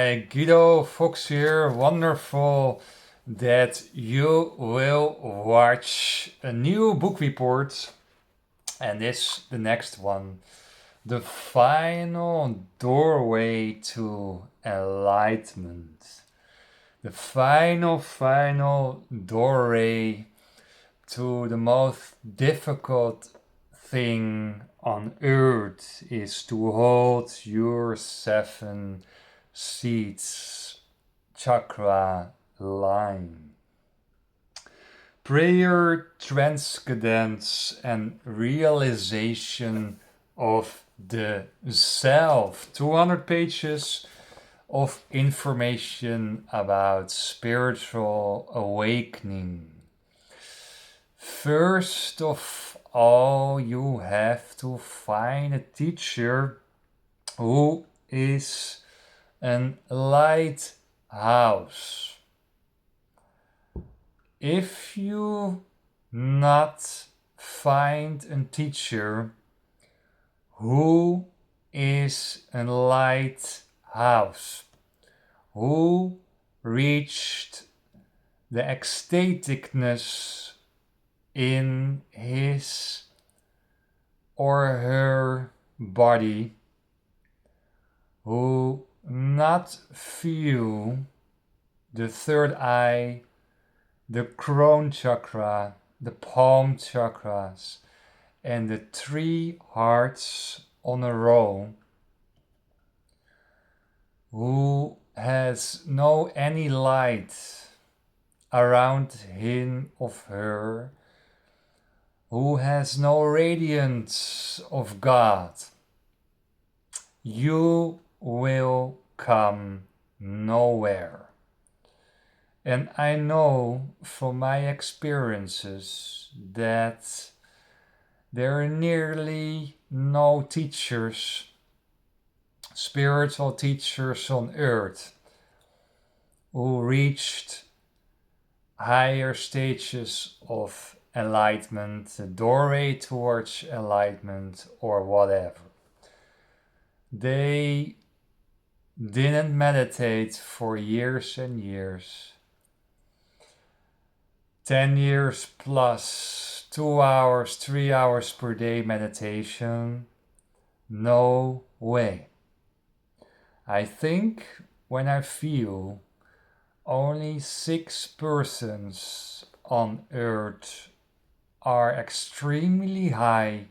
Hi, Guido Fox here. Wonderful that you will watch a new book report, and this the next one. The final doorway to enlightenment. The final doorway to the most difficult thing on earth is to hold your seven seeds chakra line. Prayer, transcendence, and realization of the self. 200 pages of information about spiritual awakening. First of all, you have to find a teacher who is an lighthouse. If you not find a teacher who is a lighthouse, who reached the ecstaticness in his or her body, who not feel the third eye, the crown chakra, the palm chakras, and the three hearts on a row, who has no any light around him of her, who has no radiance of God, you will come nowhere. And I know from my experiences that there are nearly no teachers, spiritual teachers on earth, who reached higher stages of enlightenment, the doorway towards enlightenment, or whatever. They didn't meditate for years and years. 10 years plus 2 hours, 3 hours per day meditation. No way. I think when I feel only 6 persons on earth are extremely high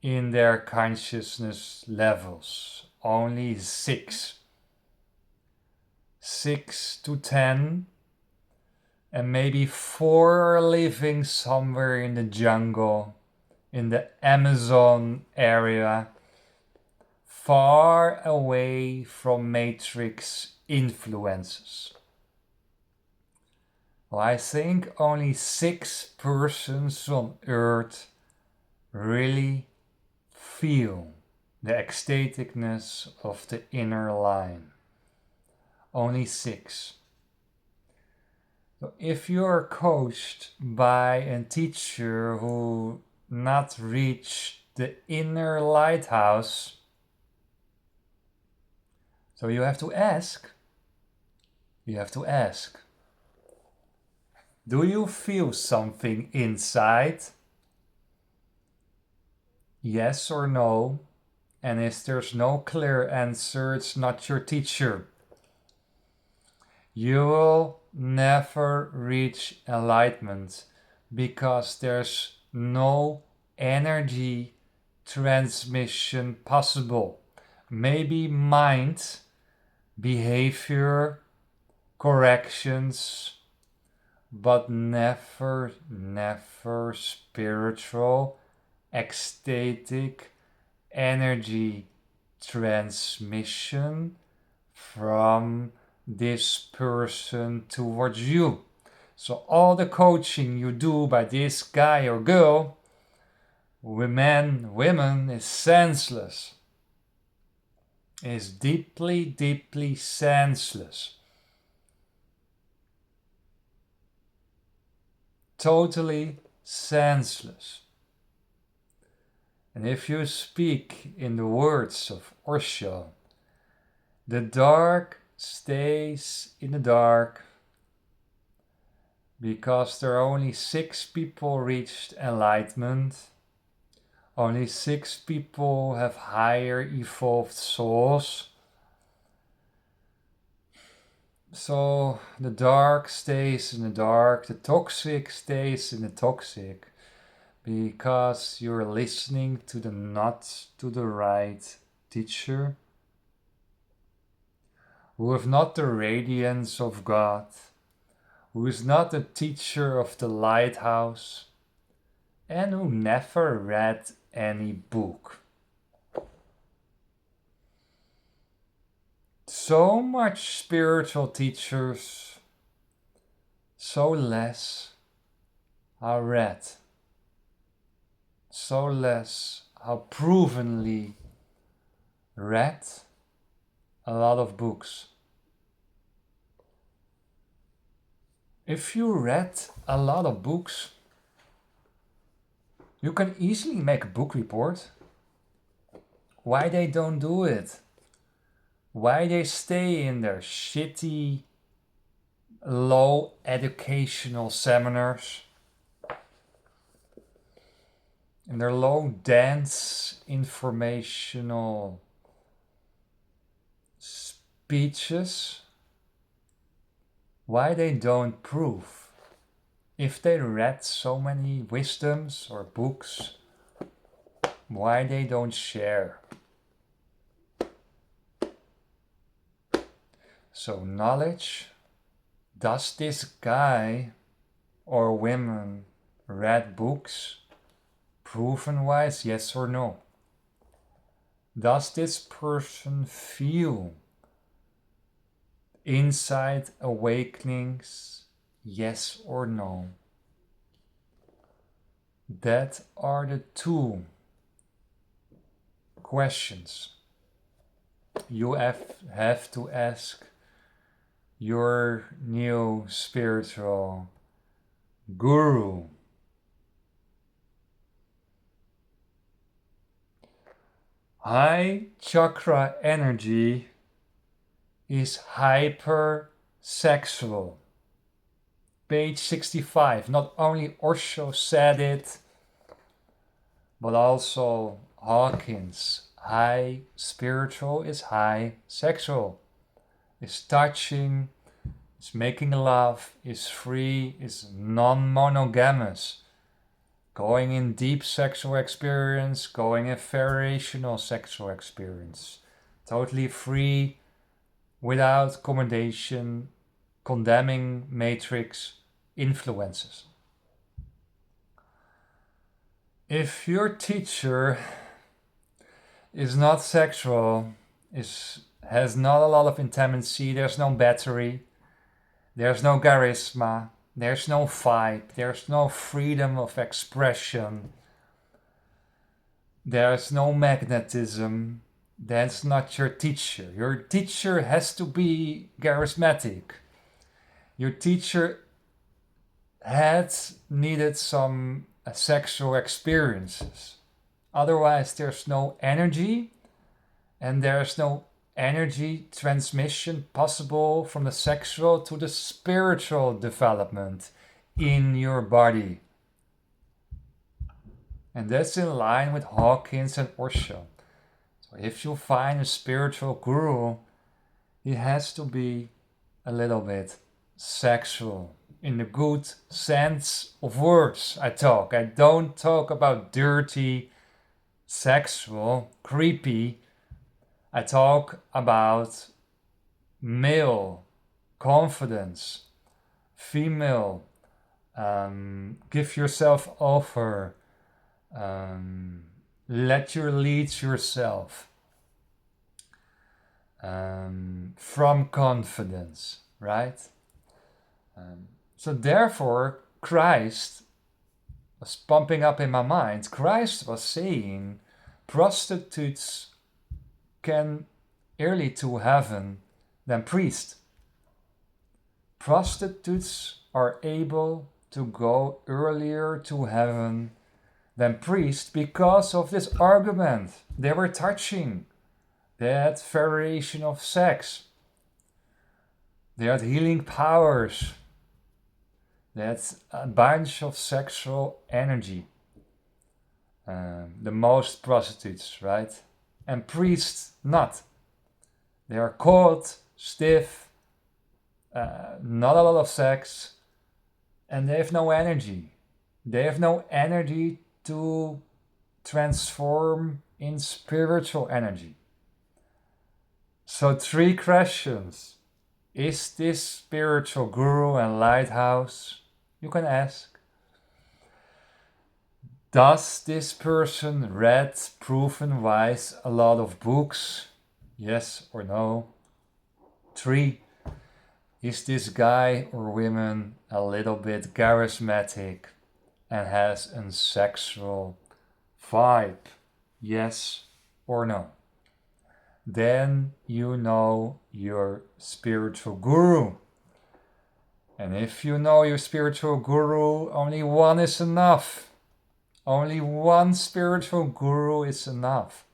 in their consciousness levels. Only 6. 6 to 10. And maybe 4 are living somewhere in the jungle, in the Amazon area, far away from matrix influences. Well, I think only 6 persons on earth really feel the ecstaticness of the inner line. Only 6. So if you are coached by a teacher who not reached the inner lighthouse, so you have to ask. Do you feel something inside? Yes or no? And if there's no clear answer, it's not your teacher. You will never reach enlightenment because there's no energy transmission possible. Maybe mind, behavior, corrections, but never spiritual, ecstatic energy transmission from this person towards you. So all the coaching you do by this guy or girl, women, is senseless. Is deeply senseless. Totally senseless. And if you speak in the words of Osho, The dark stays in the dark because there are only 6 people reached enlightenment. Only 6 people have higher evolved souls. So the dark stays in the dark, the toxic stays in the toxic, because you're listening to the not to the right teacher, who have not the radiance of God, who is not the teacher of the LightHouse, and who never read any book. So much spiritual teachers, so less are read, so less are provenly read a lot of books. If you read a lot of books, you can easily make a book report. Why they don't do it? Why they stay in their shitty, low educational seminars, in their low dense informational speeches? Why they don't prove? If they read so many wisdoms or books, why they don't share? So knowledge, does this guy or woman read books? Proven wise, yes or no? Does this person feel inside awakenings, yes or no? That are the 2 questions you have to ask your new spiritual guru. High chakra energy is hypersexual. Page 65. Not only Osho said it, but also Hawkins. High spiritual is high sexual. Is touching, is making love, is free, is non-monogamous. Going in deep sexual experience, going in variational sexual experience. Totally free, without commendation, condemning matrix influences. If your teacher is not sexual, has not a lot of intimacy, there's no battery, there's no charisma, there's no vibe, there's no freedom of expression, there's no magnetism, that's not your teacher. Your teacher has to be charismatic. Your teacher had needed some sexual experiences. Otherwise, there's no energy, and there's no energy transmission possible from the sexual to the spiritual development in your body. And that's in line with Hawkins and Osho. So if you find a spiritual guru, he has to be a little bit sexual. In the good sense of words, I don't talk about dirty, sexual, creepy. I talk about male, confidence, female, give yourself over, let you lead yourself, from confidence, right? So therefore, Christ was pumping up in my mind. Christ was saying, prostitutes can early to heaven than priests. Prostitutes are able to go earlier to heaven than priests because of this argument. They were touching, that variation of sex, that healing powers, that a bunch of sexual energy. The most prostitutes, right? And priests, not. They are cold, stiff, not a lot of sex, and they have no energy. They have no energy to transform in spiritual energy. So 3 questions. Is this spiritual guru and lighthouse? You can ask. Does this person read, proven wise, a lot of books? Yes or no? 3. Is this guy or woman a little bit charismatic and has a sexual vibe? Yes or no? Then you know your spiritual guru. And if you know your spiritual guru, only one is enough. Only one spiritual guru is enough.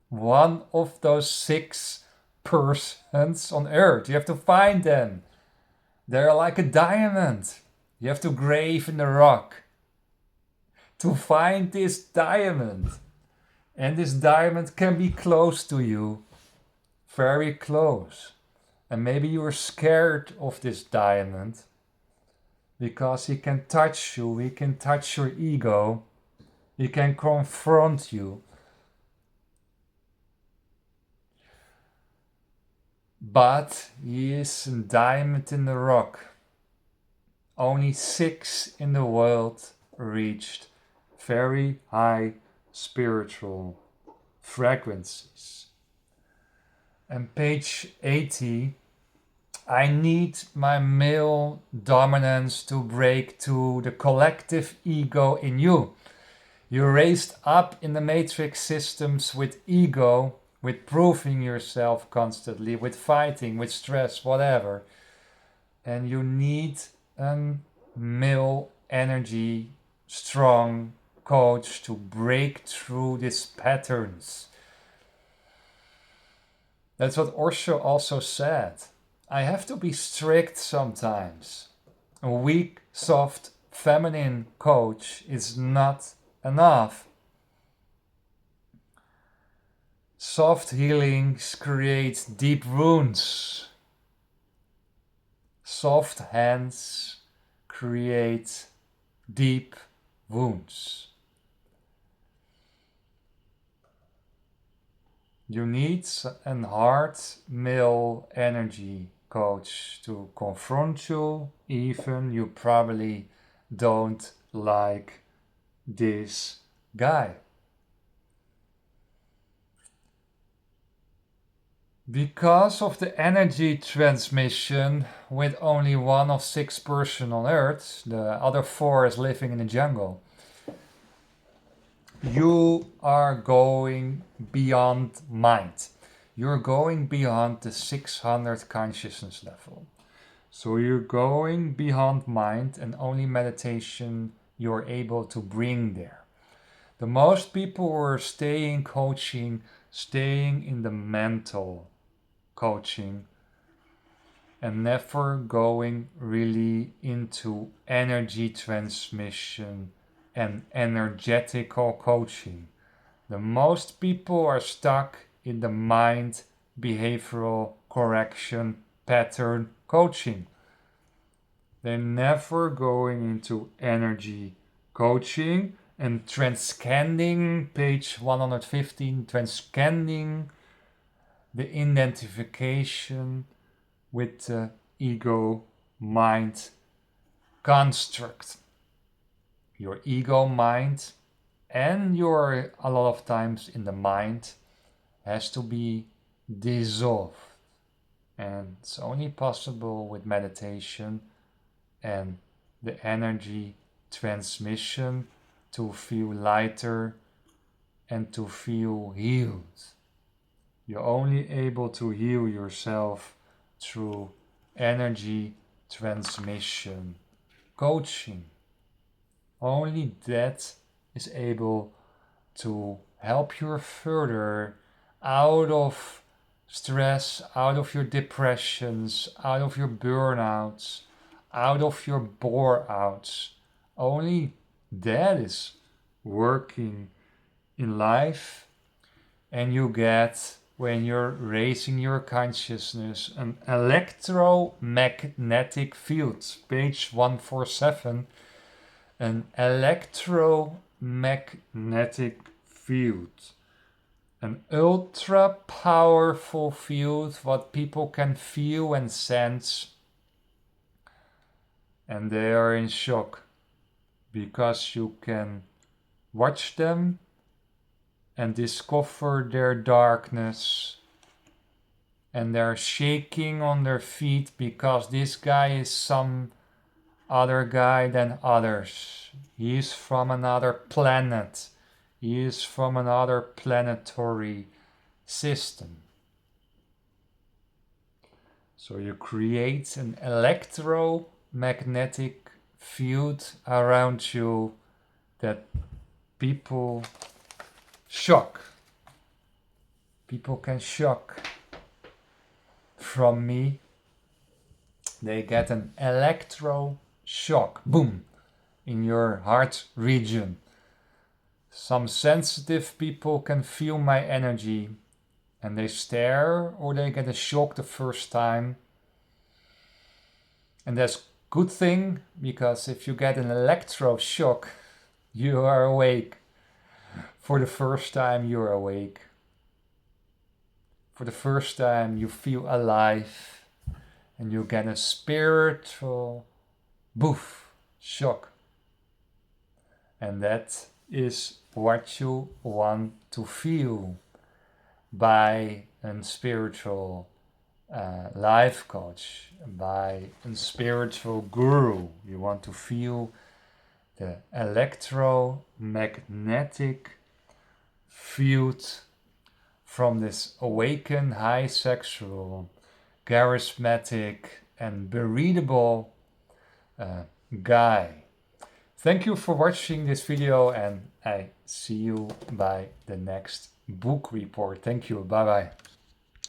One of those 6 persons on earth. You have to find them. They're like a diamond. You have to grave in the rock to find this diamond. And this diamond can be close to you. Very close. And maybe you're scared of this diamond because he can touch you, he can touch your ego, he can confront you. But he is a diamond in the rock. Only 6 in the world reached very high spiritual frequencies. And page 80, I need my male dominance to break to the collective ego in you. You're raised up in the matrix systems with ego, with proving yourself constantly, with fighting, with stress, whatever. And you need a male energy, strong coach to break through these patterns. That's what Osho also said. I have to be strict sometimes. A weak, soft, feminine coach is not enough. Soft healings create deep wounds. Soft hands create deep wounds. You need a hard male energy coach to confront you, even you probably don't like this guy. Because of the energy transmission with only 1 of 6 person on Earth, the other 4 is living in the jungle, you are going beyond mind. You're going beyond the 600 consciousness level. So you're going beyond mind, and only meditation you're able to bring there. The most people were staying in the mental coaching and never going really into energy transmission and energetical coaching. The most people are stuck in the mind behavioral correction pattern coaching. They're never going into energy coaching and transcending, page 115, transcending the identification with the ego mind construct. Your ego mind, and you're a lot of times in the mind, has to be dissolved. And it's only possible with meditation and the energy transmission to feel lighter and to feel healed. You're only able to heal yourself through energy transmission coaching. Only that is able to help you further out of stress, out of your depressions, out of your burnouts, out of your bore-outs. Only that is working in life, and you get, when you're raising your consciousness, an electromagnetic field. Page 147, an electromagnetic field. An ultra powerful field, what people can feel and sense, and they are in shock because you can watch them and discover their darkness, and they're shaking on their feet because this guy is some other guy than others. He is from another planet. He is from another planetary system. So you create an electromagnetic field around you that people shock. People can shock from me. They get an electro shock, boom, in your heart region. Some sensitive people can feel my energy and they stare or they get a shock the first time. And that's a good thing, because if you get an electro shock, you are awake. For the first time you're awake. For the first time you feel alive and you get a spiritual boof, shock. And that is what you want to feel by a spiritual life coach, by a spiritual guru. You want to feel the electromagnetic field from this awakened, high sexual, charismatic and bereadable guy. Thank you for watching this video, and I see you by the next book report. Thank you. Bye bye.